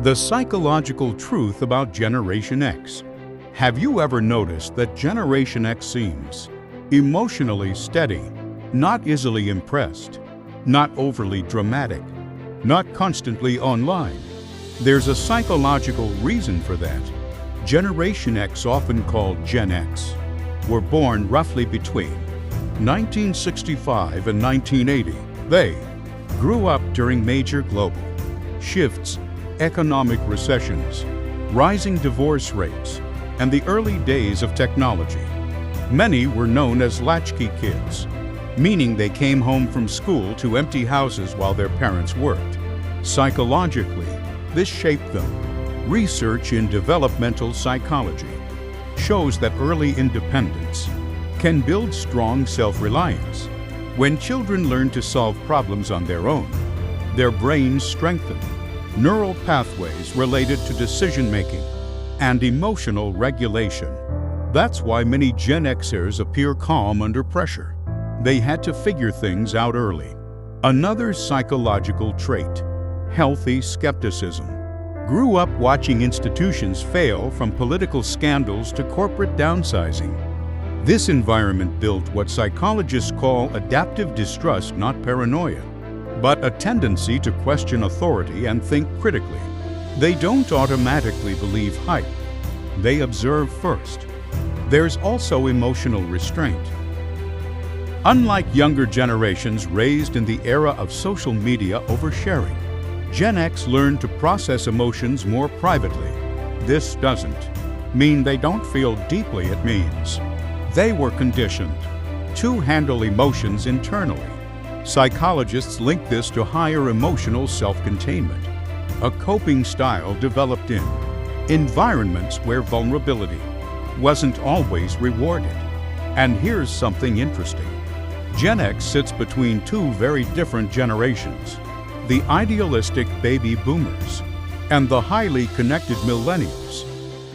The psychological truth about Generation X. Have you ever noticed that Generation X seems emotionally steady, not easily impressed, not overly dramatic, not constantly online? There's a psychological reason for that. Generation X, often called Gen X, were born roughly between 1965 and 1980. They grew up during major global shifts, economic recessions, rising divorce rates, and the early days of technology. Many were known as latchkey kids, meaning they came home from school to empty houses while their parents worked. Psychologically, this shaped them. Research in developmental psychology shows that early independence can build strong self-reliance. When children learn to solve problems on their own, their brains strengthen neural pathways related to decision-making and emotional regulation. That's why many Gen Xers appear calm under pressure. They had to figure things out early. Another psychological trait, healthy skepticism. Grew up watching institutions fail, from political scandals to corporate downsizing. This environment built what psychologists call adaptive distrust, not paranoia, but a tendency to question authority and think critically. They don't automatically believe hype. They observe first. There's also emotional restraint. Unlike younger generations raised in the era of social media oversharing, Gen X learned to process emotions more privately. This doesn't mean they don't feel deeply. It means they were conditioned to handle emotions internally. Psychologists link this to higher emotional self-containment, a coping style developed in environments where vulnerability wasn't always rewarded. And here's something interesting. Gen X sits between two very different generations: the idealistic baby boomers and the highly connected millennials.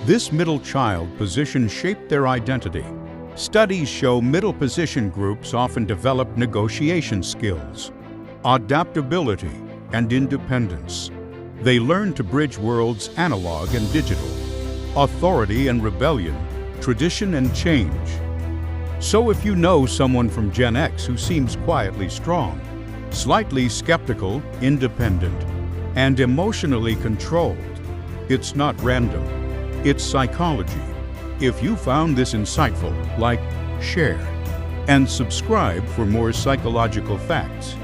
This middle child position shaped their identity. Studies show middle position groups often develop negotiation skills, adaptability, and independence. They learn to bridge worlds analog and digital, authority and rebellion, tradition and change. So if you know someone from Gen X who seems quietly strong, slightly skeptical, independent, and emotionally controlled, it's not random. It's psychology. If you found this insightful, like, share, and subscribe for more psychological facts.